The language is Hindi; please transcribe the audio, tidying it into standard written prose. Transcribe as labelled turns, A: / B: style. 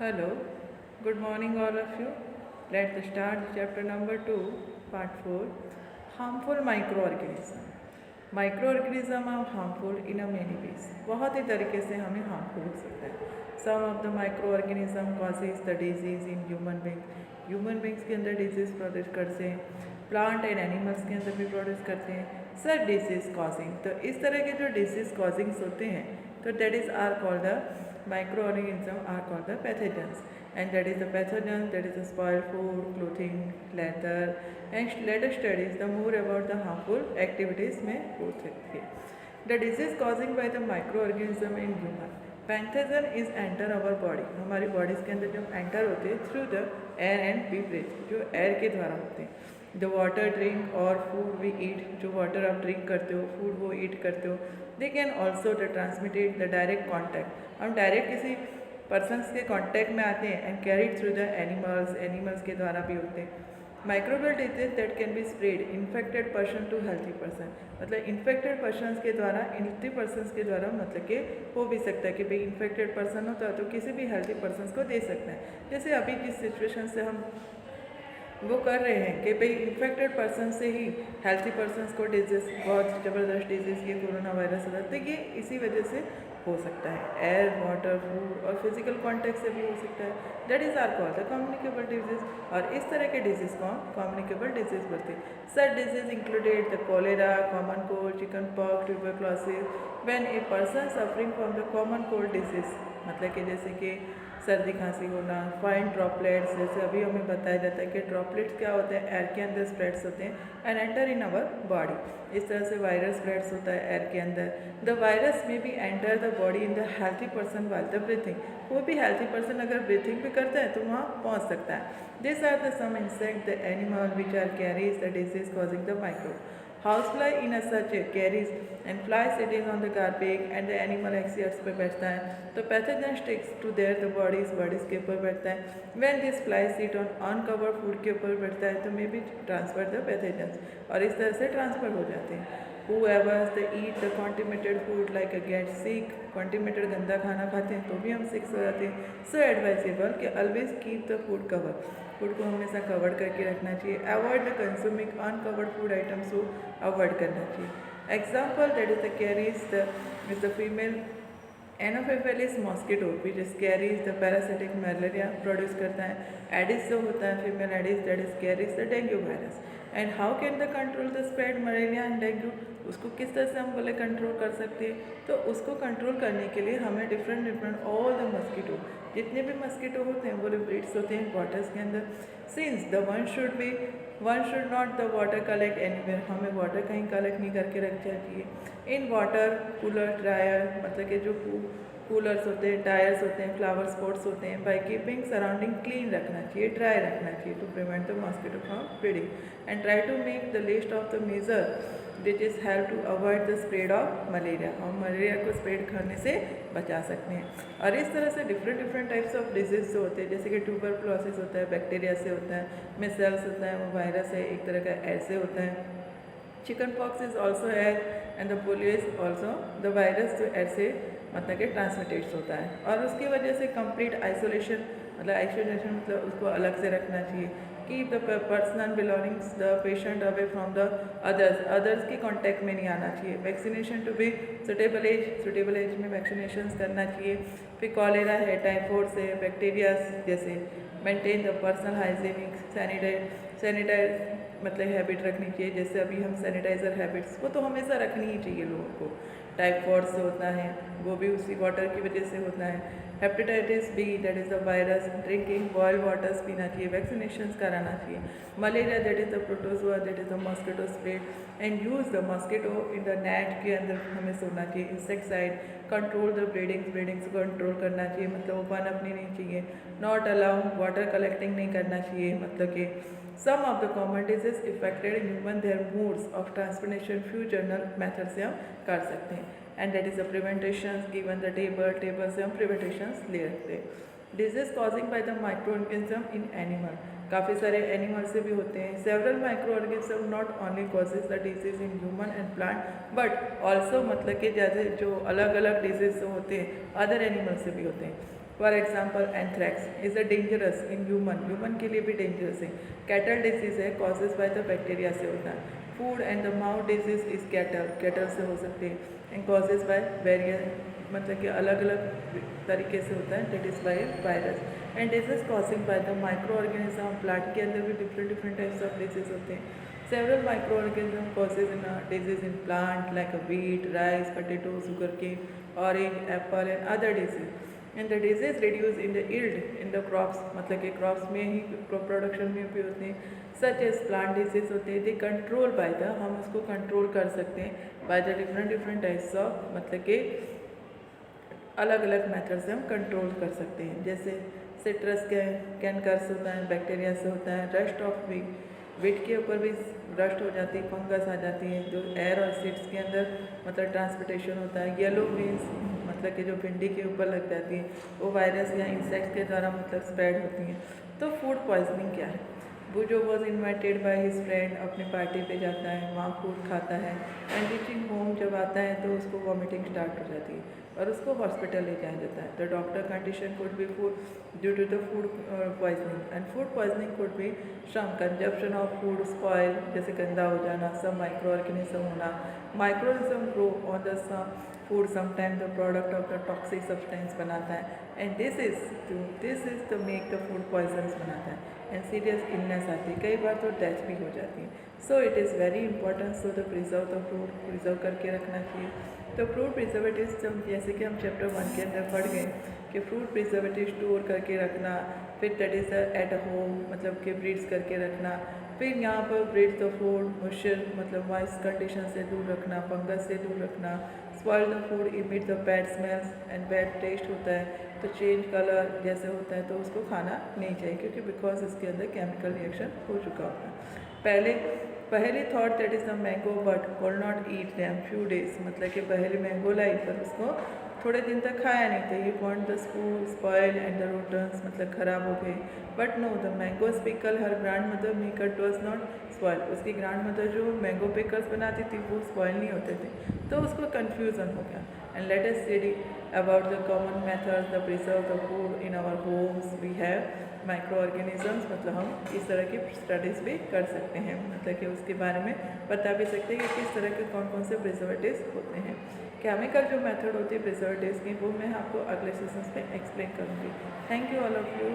A: Hello, good morning all of you. Let's start chapter number 2, part 4, harmful microorganism. Microorganism are harmful in a many ways. बहुत ही तरीके से हमें harmful हो सकता है. Some of the microorganism causes the disease in human beings. Human beings के अंदर disease produce करते हैं, plant and animals के अंदर भी produce करते हैं. Sir disease causing. तो इस तरह के जो disease causing होते हैं, तो that is are called the microorganisms are called the pathogens, and that is the pathogens that is the spoiled food, clothing, leather, and later studies the more about the harmful activities में हो सकती है. The disease causing by the microorganism in human pathogen is enter our body. हमारी बॉडीज़ के अंदर जब एंटर होते हैं through the air and beverage, जो एयर के द्वारा होते हैं. द वाटर ड्रिंक और फूड वी ईट, जो वाटर आप ड्रिंक करते हो, फूड वो ईट करते हो. They can also the transmitted the direct contact. हम डायरेक्ट किसी पर्सनस के कॉन्टैक्ट में आते हैं and carried through the animals के द्वारा भी होते हैं. Microbial disease that can be spread infected person to healthy person. मतलब इन्फेक्टेड पर्सन के द्वारा हेल्थी पर्सन के द्वारा, मतलब कि हो भी सकता है कि भाई इन्फेक्टेड पर्सन होता है तो किसी भी हेल्थी पर्सन को दे सकता है. जैसे अभी जिस सिचुएशन से हम वो कर रहे हैं कि भाई इन्फेक्टेड पर्सन से ही हेल्थी पर्सन को डिजीज़, बहुत ज़बरदस्त डिजीज़ ये कोरोना वायरस होता है, तो ये इसी वजह से हो सकता है. एयर, वाटर, फूड और फिजिकल कॉन्टैक्ट से भी हो सकता है. That is are called the communicable disease. और इस तरह के डिजीज़ को हम कम्युनिकेबल डिजीज़ बोलते हैं. Such disease included the cholera, common cold, chicken pox, tuberculosis. When a person suffering from the common cold disease, मतलब कि जैसे कि सर्दी खांसी होना, फाइन ड्रॉपलेट्स, जैसे अभी हमें बताया जाता है कि ड्रॉपलेट्स क्या होते हैं, एयर के अंदर स्प्रेड्स होते हैं and enter in our body. इस तरह से वायरस स्प्रेड्स होता है एयर के अंदर. The virus may be enter the body in the healthy person while the breathing. कोई भी हेल्थी पर्सन अगर ब्रीथिंग भी करता है तो वहाँ पहुँच सकता है. This are the some insect the animal which are carries the disease causing the microbe. Housefly in a such carries and fly sitting on the garbage and the animal एक्सियर्स पे बैठता है तो pathogen sticks to their the bodies के ऊपर बैठता है. When this fly seat on uncovered food के ऊपर बैठता है तो may be transfer the pathogens, और इस तरह से ट्रांसफर हो जाते हैं. Whoever they eat the contaminated food like a get sick, contaminated गंदा खाना खाते हैं तो भी हम सिक हो जाते हैं. So advisable कि always keep the food cover. Food को हमेशा कवर करके रखना चाहिए. Avoid the consuming uncovered food items को अवॉइड करना चाहिए. Example that is the carries the female anopheles mosquito which is carries the parasitic malaria produce करता है. एडिस जो होता है female aedes that is carries the dengue virus. And how can the control the spread malaria and dengue. उसको किस तरह से हम बोले कंट्रोल कर सकते हैं, तो उसको कंट्रोल करने के लिए हमें डिफरेंट ऑल द मस्कीटो, जितने भी मस्कीटो होते हैं वो ब्रीड्स होते हैं वाटर्स के अंदर. Since the one should not the water collect anywhere. हमें वाटर कहीं कलेक्ट नहीं करके रखना चाहिए. इन वाटर कूलर ड्रायर, मतलब कि जो कूलर्स होते हैं, टायर्स होते हैं, फ्लावर स्पॉट्स होते हैं. बाई कीपिंग सराउंडिंग क्लीन रखना चाहिए, ड्राई रखना चाहिए to prevent the mosquito from breeding. And try to make the list of the major which is help to avoid the spread of malaria. हम मलेरिया को स्प्रेड करने से बचा सकते हैं. और इस तरह से डिफरेंट टाइप्स ऑफ डिजीज़ जो होते हैं, जैसे कि ट्यूबरक्लोसिस होता है, बैक्टीरिया से होता है, मिसल्स होता है, वो वायरस है एक तरह का, ऐसे होता है. Chicken pox is also air and the polio is also the virus जो एयर से मतलब कि ट्रांसमिटेड होता है. और उसकी वजह से कंप्लीट आइसोलेशन मतलब उसको अलग से रखना चाहिए. Keep the personal belongings the patient away from the others के कांटेक्ट में नहीं आना चाहिए. Vaccination to be suitable age में वैक्सीनेशन करना चाहिए. फिर कॉलेरा है, टाइफॉइड से, बैक्टीरिया जैसे. Maintain the personal hygienic sanitize मतलब हैबिट रखनी चाहिए. जैसे अभी हम सैनिटाइज़र हैबिट्स वो तो हमेशा रखनी ही चाहिए लोगों को. टाइफॉइड से होता है वो भी उसी वाटर की वजह से होता है. Hepatitis B that is the virus, drinking boil waters पीना चाहिए, वैक्सीनेशन कराना चाहिए. Malaria that is the protozoa that is the mosquito spread. And use the mosquito in the net के अंदर हमें सोना चाहिए. इंसेक्टिसाइड. कंट्रोल द ब्रीडिंग्स को कंट्रोल करना चाहिए, मतलब वो पनपनी नहीं चाहिए. नॉट अलाउ वाटर कलेक्टिंग नहीं करना चाहिए, मतलब कि some of the common disease effected in human their modes of transmission few general method से हम कर सकते हैं. And that is the prevention given the table से हम प्रिवेंटेशन ले रखते हैं. Disease causing by the microorganism in animal. काफ़ी सारे एनिमल से भी होते हैं. Several microorganism not only causes the disease in human and plant but also, मतलब कि जैसे जो अलग अलग डिजीज होते हैं अदर एनिमल से भी होते हैं. For example anthrax is a dangerous in human के लिए भी डेंजरस है। कैटल डिजीज है, कॉजेज बाय द बैक्टीरिया से होता है। Food and the mouth disease is cattle से हो सकते हैं एंड कॉजेज बाय वेरियस, मतलब कि अलग अलग तरीके से होता है, that is by virus and disease causing by the micro organism. Plant के अंदर भी डिफरेंट टाइप्स ऑफ डिजीज होते हैं। Several micro organism causes in disease in plant like wheat, rice, potato, sugarcane, orange, apple and other disease. And the disease reduce in the yield in the crops, मतलब कि क्रॉप्स में ही क्रॉप प्रोडक्शन में भी होते हैं। सच एज प्लांट डिजीज होते हैं, दे कंट्रोल बाय द, हम उसको कंट्रोल कर सकते हैं by the different types of, मतलब कि अलग अलग मेथड से हम कंट्रोल कर सकते हैं। जैसे सिट्रस कैनकर्स होता है, बैक्टीरिया से होता है। रस्ट ऑफ वीट के ऊपर भी रस्ट हो जाती है, फंगस आ जाती है जो एयर और सीड्स के अंदर मतलब ट्रांसपोर्टेशन होता है। येलो बीन्स मतलब कि जो भिंडी के ऊपर लग जाती है वो वायरस या इंसेक्ट्स के द्वारा मतलब स्प्रेड होती हैं। तो फूड पॉइजनिंग क्या है? वो जो was invited by his friend, अपने पार्टी पे जाता है, वहाँ फूड खाता है एंड रीचिंग होम जब आता है तो उसको वॉमिटिंग स्टार्ट हो जाती है और उसको हॉस्पिटल ले जाया जाता है। The doctor condition could be food due to the food poisoning and food poisoning could be from consumption of food spoil, जैसे गंदा हो जाना, सब माइक्रो ऑर्गेनिज्म होना। Micro organism grow on the food sometime the product of the toxic substance बनाता है and this is the make the food poisons बनाता है एंड सीरियस इलनेस आती है, कई बार तो डेथ भी हो जाती है। So it is very important so the preserve the fruit, preserve करके रखना चाहिए। तो फ्रूट प्रिजर्वेटिव्स जब जैसे कि हम चैप्टर 1 के अंदर पढ़ गए कि फ्रूट प्रिजर्वेटिव स्टोर करके रखना, फिर दैट इज़ एट होम मतलब कि ब्रीड्स करके रखना, फिर यहाँ पर ब्रीड द फूड मॉइस्चर मतलब मॉइस्ट कंडीशन से दूर रखना, फंगस से दूर रखना। Spoil the food, emit the bad smells and bad taste होता है तो चेंज कलर जैसे होता है तो उसको खाना नहीं चाहिए क्योंकि बिकॉज इसके अंदर केमिकल रिएक्शन हो चुका होता है। पहले thought that is the mango but will not eat them few days, मतलब कि पहले मैंगो लाई पर उसको थोड़े दिन तक खाया नहीं था। ये point the spool spoil and the rotten मतलब ख़राब हो गए। But no the mango pickle her grandmother maker does not spoil, उसकी ग्रैंड मदर जो मैंगो पिकल्स बनाती थी वो स्पॉइल नहीं होते थे, तो उसको कन्फ्यूज़न हो गया। And let us study about the common method the preserve the food in our homes. We have micro organisms, मतलब हम इस तरह की स्टडीज़ भी कर सकते हैं, मतलब कि उसके बारे में बता भी सकते हैं कि किस तरह के कौन से प्रिजर्वेटिव्स होते हैं। केमिकल जो मेथड होती है प्रिजर्वेटिव्स की वो मैं आपको अगले सेशंस में एक्सप्लेन करूँगी। Thank you all of you.